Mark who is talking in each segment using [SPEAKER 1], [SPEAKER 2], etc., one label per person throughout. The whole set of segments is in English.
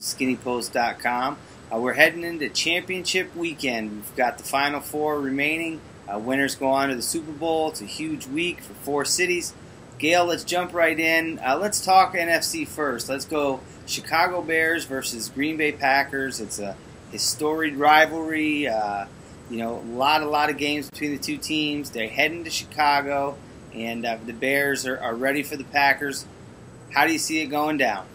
[SPEAKER 1] skinnypost.com. We're heading into championship weekend. We've got the Final Four remaining. Winners go on to the Super Bowl. It's a huge week for 4 cities. Gail, let's jump right in. Let's talk NFC first. Let's go Chicago Bears versus Green Bay Packers. It's a historic rivalry. A lot of games between the two teams. They're heading to Chicago, and the Bears are ready for the Packers. How do you see it going down?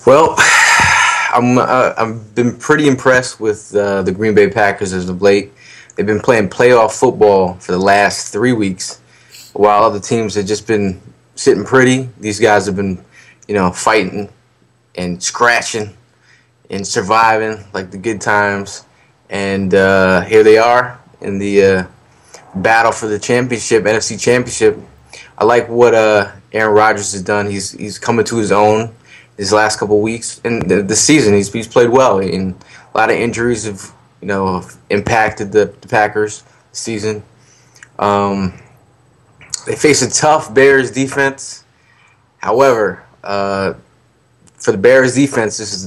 [SPEAKER 2] Well, I've been pretty impressed with the Green Bay Packers as of late. They've been playing playoff football for the last 3 weeks, while other teams have just been sitting pretty. These guys have been, fighting and scratching and surviving like the good times. And here they are in the battle for the championship, NFC Championship. I like what Aaron Rodgers has done. He's coming to his own his last couple of weeks. And the season, he's played well. And a lot of injuries have, impacted the Packers this season. They face a tough Bears defense. However, for the Bears defense, this is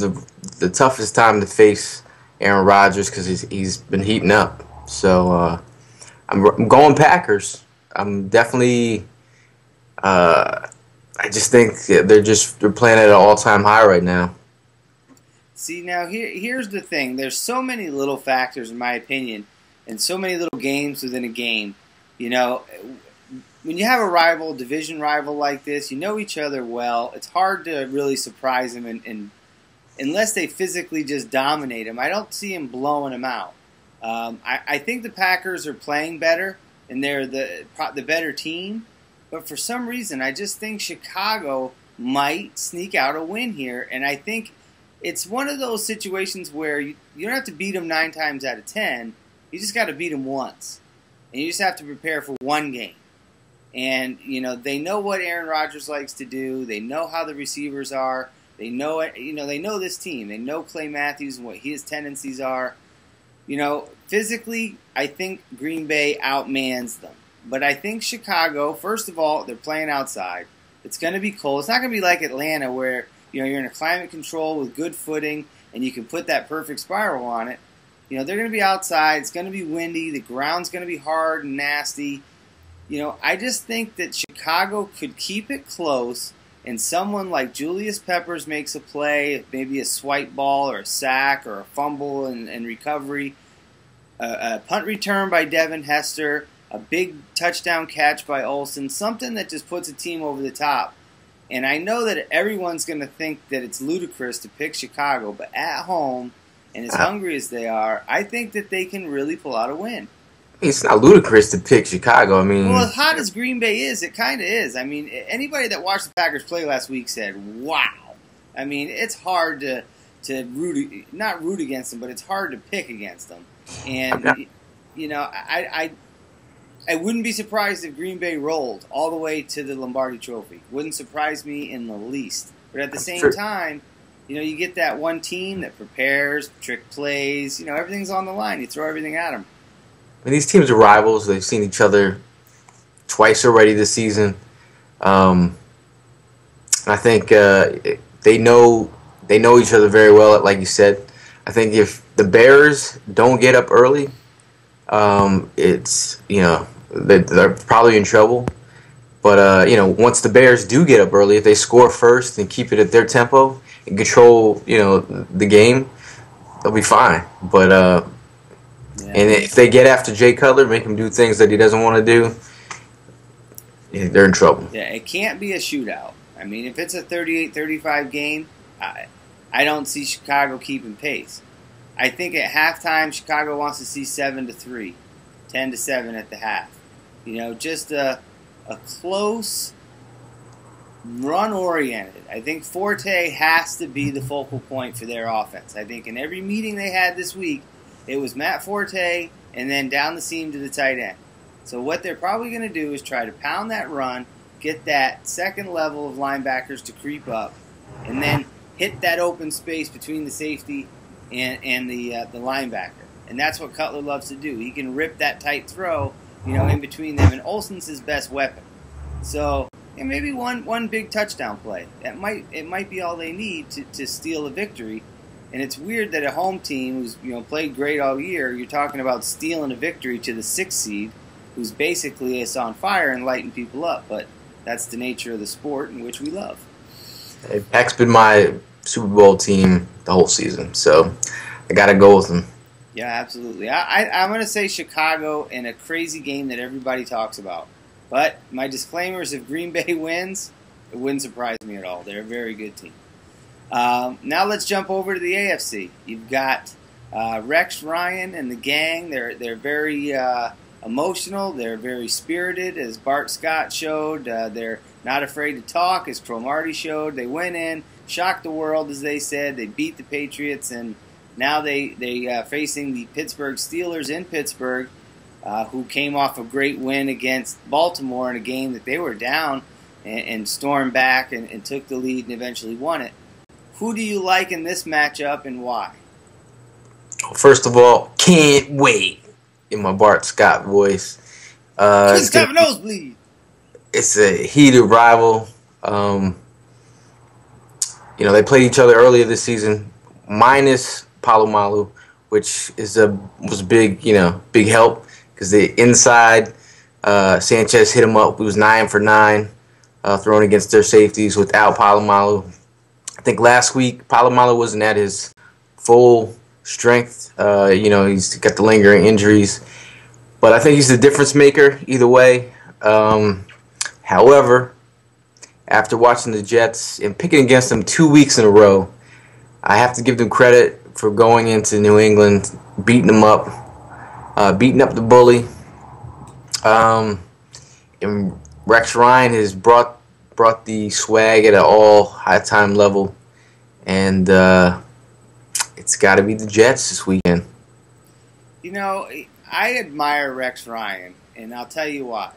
[SPEAKER 2] the toughest time to face Aaron Rodgers because he's been heating up. So I'm going Packers. I'm definitely. I just think they're playing at an all-time high right now.
[SPEAKER 1] See, now here's the thing. There's so many little factors, in my opinion, and so many little games within a game. When you have a division rival like this, you know each other well. It's hard to really surprise them, and unless they physically just dominate them, I don't see them blowing them out. I think the Packers are playing better, and they're the better team. But for some reason, I just think Chicago might sneak out a win here. And I think it's one of those situations where you don't have to beat them 9 times out of 10. You just got to beat them once. And you just have to prepare for one game. And, they know what Aaron Rodgers likes to do. They know how the receivers are. They know it. They know this team. They know Clay Matthews and what his tendencies are. Physically, I think Green Bay outmans them. But I think Chicago, first of all, they're playing outside. It's going to be cold. It's not going to be like Atlanta where you're in a climate control with good footing and you can put that perfect spiral on it. They're going to be outside. It's going to be windy. The ground's going to be hard and nasty. I just think that Chicago could keep it close and someone like Julius Peppers makes a play, maybe a swipe ball or a sack or a fumble and recovery, a punt return by Devin Hester, a big touchdown catch by Olsen, something that just puts a team over the top. And I know that everyone's going to think that it's ludicrous to pick Chicago, but at home, and as hungry as they are, I think that they can really pull out a win.
[SPEAKER 2] It's not ludicrous to pick Chicago.
[SPEAKER 1] Well, as hot as Green Bay is, it kind of is. Anybody that watched the Packers play last week said, wow. It's hard to not root against them, but it's hard to pick against them. And, I wouldn't be surprised if Green Bay rolled all the way to the Lombardi Trophy. Wouldn't surprise me in the least. But at the same time, you get that one team that prepares, trick plays. Everything's on the line. You throw everything at them.
[SPEAKER 2] These teams are rivals. They've seen each other twice already this season. I think they know each other very well, like you said. I think if the Bears don't get up early, they're probably in trouble. But, once the Bears do get up early, if they score first and keep it at their tempo and control, the game, they'll be fine. But, and if they get after Jay Cutler, make him do things that he doesn't want to do, they're in trouble.
[SPEAKER 1] Yeah, it can't be a shootout. If it's a 38-35 game, I don't see Chicago keeping pace. I think at halftime, Chicago wants to see 7-3, 10-7 at the half. Just a close, run-oriented. I think Forte has to be the focal point for their offense. I think in every meeting they had this week, it was Matt Forte and then down the seam to the tight end. So what they're probably going to do is try to pound that run, get that second level of linebackers to creep up, and then hit that open space between the safety and the linebacker. And that's what Cutler loves to do. He can rip that tight throw, in between them. And Olsen's his best weapon. So, and maybe one big touchdown play. It might be all they need to steal a victory. And it's weird that a home team who's played great all year, you're talking about stealing a victory to the 6th seed, who's basically is on fire and lighting people up. But that's the nature of the sport in which we love.
[SPEAKER 2] Hey, Pac's been my Super Bowl team the whole season, so I got to go with them.
[SPEAKER 1] Yeah, absolutely. I'm going to say Chicago in a crazy game that everybody talks about. But my disclaimer is if Green Bay wins, it wouldn't surprise me at all. They're a very good team. Now let's jump over to the AFC. You've got Rex Ryan and the gang. They're very emotional. They're very spirited, as Bart Scott showed. They're not afraid to talk, as Cromartie showed. They went in, shocked the world, as they said. They beat the Patriots, and now they facing the Pittsburgh Steelers in Pittsburgh, who came off a great win against Baltimore in a game that they were down and stormed back and took the lead and eventually won it. Who do you like in this matchup and why?
[SPEAKER 2] First of all, can't wait in my Bart Scott voice.
[SPEAKER 1] It's got a nosebleed.
[SPEAKER 2] It's a heated rival. They played each other earlier this season, minus Palomalu, which was big help because the inside Sanchez hit him up. He was 9 for 9 thrown against their safeties without Palomalu. I think last week Palomalu wasn't at his full strength. He's got the lingering injuries, but I think he's the difference maker either way. However, after watching the Jets and picking against them 2 weeks in a row, I have to give them credit for going into New England, beating them up, beating up the bully. And Rex Ryan has brought the swag at an all high-time level, and it's got to be the Jets this weekend.
[SPEAKER 1] I admire Rex Ryan, and I'll tell you why.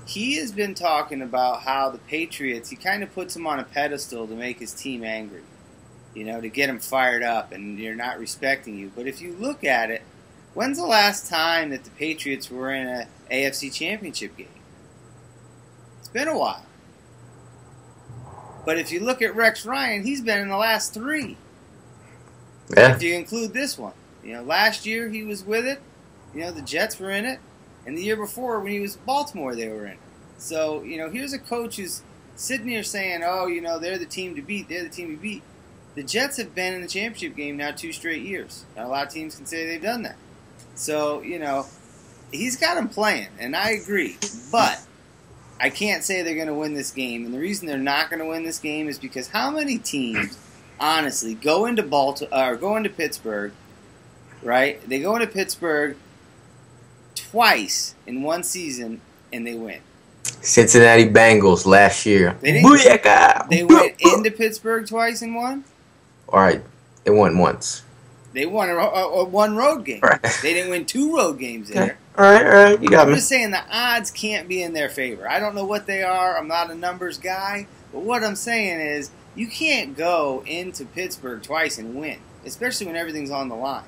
[SPEAKER 1] He has been talking about how the Patriots, he kind of puts them on a pedestal to make his team angry, to get them fired up, and they're not respecting you. But if you look at it, when's the last time that the Patriots were in an AFC Championship game? It's been a while. But if you look at Rex Ryan, he's been in the last 3.
[SPEAKER 2] Yeah.
[SPEAKER 1] If you include this one. Last year he was with it. The Jets were in it. And the year before, when he was in Baltimore, they were in it. So, here's a coach who's sitting here saying, they're the team to beat. They're the team to beat. The Jets have been in the championship game now 2 straight years. Now, a lot of teams can say they've done that. So, he's got them playing, and I agree. But I can't say they're going to win this game. And the reason they're not going to win this game is because how many teams, honestly, go into Pittsburgh, right? They go into Pittsburgh twice in one season, and they win.
[SPEAKER 2] Cincinnati Bengals last year.
[SPEAKER 1] They went into Pittsburgh twice and won?
[SPEAKER 2] All right. They won once.
[SPEAKER 1] They won one road game. Right. They didn't win 2 road games there.
[SPEAKER 2] All right. You got me.
[SPEAKER 1] I'm just saying the odds can't be in their favor. I don't know what they are. I'm not a numbers guy. But what I'm saying is you can't go into Pittsburgh twice and win, especially when everything's on the line.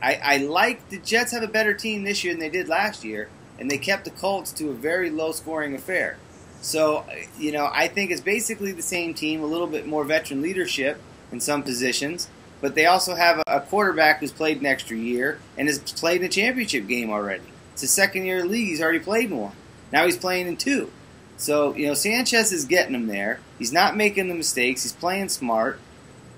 [SPEAKER 1] I like the Jets have a better team this year than they did last year, and they kept the Colts to a very low-scoring affair. So, I think it's basically the same team, a little bit more veteran leadership in some positions, but they also have a quarterback who's played an extra year and has played in a championship game already. It's his second year in the league. He's already played in 1. Now he's playing in 2. So, Sanchez is getting him there. He's not making the mistakes. He's playing smart.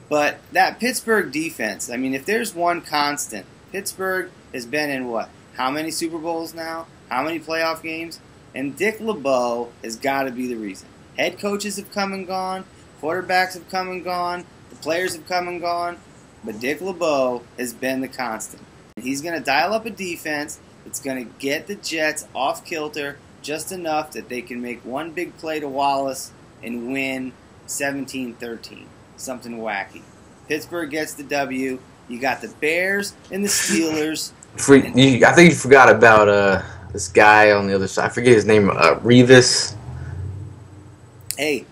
[SPEAKER 1] But that Pittsburgh defense, if there's one constant, Pittsburgh has been in what? How many Super Bowls now? How many playoff games? And Dick LeBeau has got to be the reason. Head coaches have come and gone. Quarterbacks have come and gone. The players have come and gone. But Dick LeBeau has been the constant. And he's going to dial up a defense that's going to get the Jets off kilter just enough that they can make one big play to Wallace and win 17-13. Something wacky. Pittsburgh gets the W. You got the Bears and the Steelers.
[SPEAKER 2] I think you forgot about this guy on the other side. I forget his name. Revis.
[SPEAKER 1] Hey,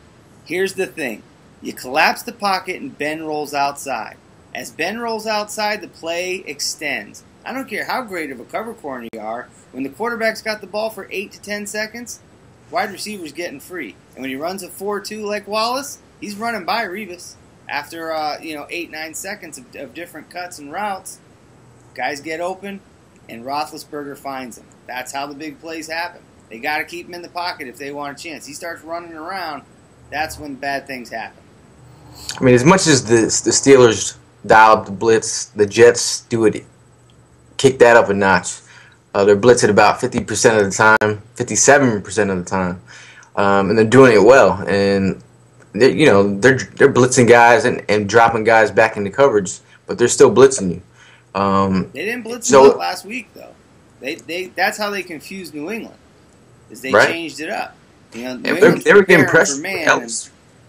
[SPEAKER 1] here's the thing. You collapse the pocket and Ben rolls outside. As Ben rolls outside, the play extends. I don't care how great of a cover corner you are. When the quarterback's got the ball for 8 to 10 seconds, wide receiver's getting free. And when he runs a 4-2 like Wallace, he's running by Revis after 8-9 seconds of different cuts and routes. Guys get open, and Roethlisberger finds them. That's how the big plays happen. They got to keep him in the pocket if they want a chance. He starts running around, that's when bad things happen.
[SPEAKER 2] I mean, as much as the Steelers dial up the blitz, the Jets kick that up a notch. They're blitzing about 50% of the time, 57% of the time, and they're doing it well. And they're blitzing guys and dropping guys back into coverage, but they're still blitzing you.
[SPEAKER 1] They didn't blitz them up last week though. That's how they confused New England. Is they changed it up. They
[SPEAKER 2] were getting pressure.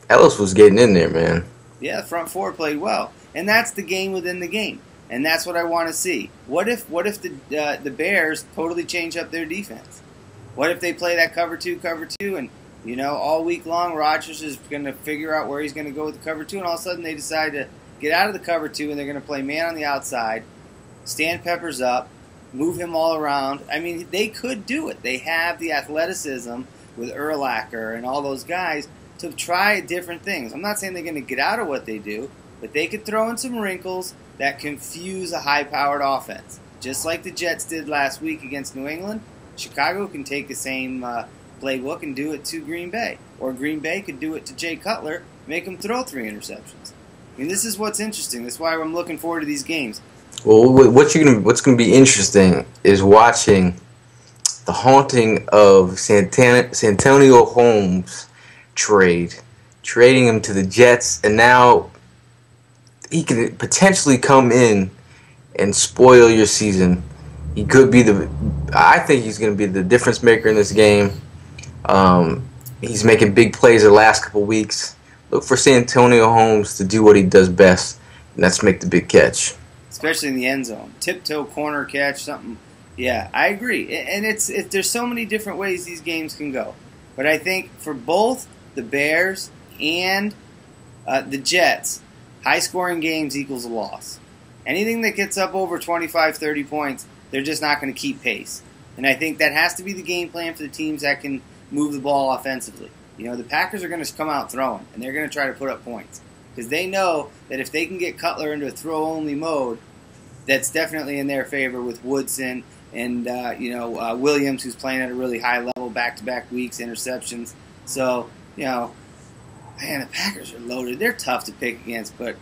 [SPEAKER 2] Ellis was getting in there, man.
[SPEAKER 1] Yeah, the front four played well, and that's the game within the game, and that's what I want to see. What if the Bears totally change up their defense? What if they play that cover two, and all week long Rodgers is going to figure out where he's going to go with the cover two, and all of a sudden they decide to get out of the cover two and they're going to play man on the outside, stand Peppers up, move him all around. I mean, they could do it. They have the athleticism with Urlacher and all those guys to try different things. I'm not saying they're going to get out of what they do, but they could throw in some wrinkles that confuse a high-powered offense. Just like the Jets did last week against New England, Chicago can take the same playbook and do it to Green Bay. Or Green Bay could do it to Jay Cutler, make him throw 3 interceptions. I mean, this is what's interesting. That's why I'm looking forward to these games.
[SPEAKER 2] Well, what's going to be interesting is watching the haunting of Santonio Holmes trading him to the Jets, and now he could potentially come in and spoil your season. He could be I think he's going to be the difference maker in this game. He's making big plays the last couple weeks. Look for Santonio Holmes to do what he does best, and that's make the big catch.
[SPEAKER 1] Especially in the end zone. Tiptoe corner catch, something. Yeah, I agree. And there's so many different ways these games can go. But I think for both the Bears and the Jets, high-scoring games equals a loss. Anything that gets up over 25, 30 points, they're just not going to keep pace. And I think that has to be the game plan for the teams that can move the ball offensively. The Packers are going to come out throwing, and they're going to try to put up points. Because they know that if they can get Cutler into a throw-only mode, that's definitely in their favor with Woodson and Williams, who's playing at a really high level, back-to-back weeks, interceptions. So, man, the Packers are loaded. They're tough to pick against, but,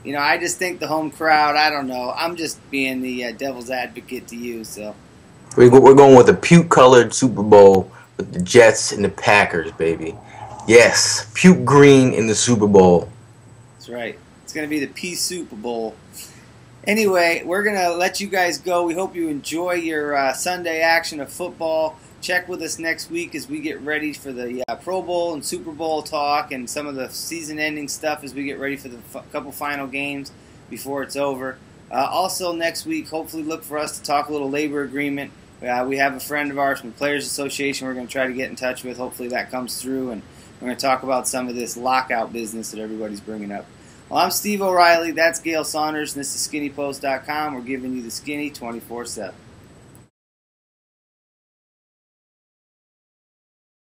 [SPEAKER 1] I just think the home crowd, I don't know. I'm just being the devil's advocate to you, so.
[SPEAKER 2] We're going with a puke-colored Super Bowl with the Jets and the Packers, baby. Yes, puke green in the Super Bowl.
[SPEAKER 1] That's right. It's going to be the Pea Super Bowl. Anyway, we're going to let you guys go. We hope you enjoy your Sunday action of football. Check with us next week as we get ready for the Pro Bowl and Super Bowl talk and some of the season-ending stuff as we get ready for the couple final games before it's over. Also, next week, hopefully look for us to talk a little labor agreement. We have a friend of ours from the Players Association we're going to try to get in touch with. Hopefully that comes through, and we're going to talk about some of this lockout business that everybody's bringing up. Well, I'm Steve O'Reilly. That's Gail Saunders, and this is SkinnyPost.com. We're giving you the skinny 24/7.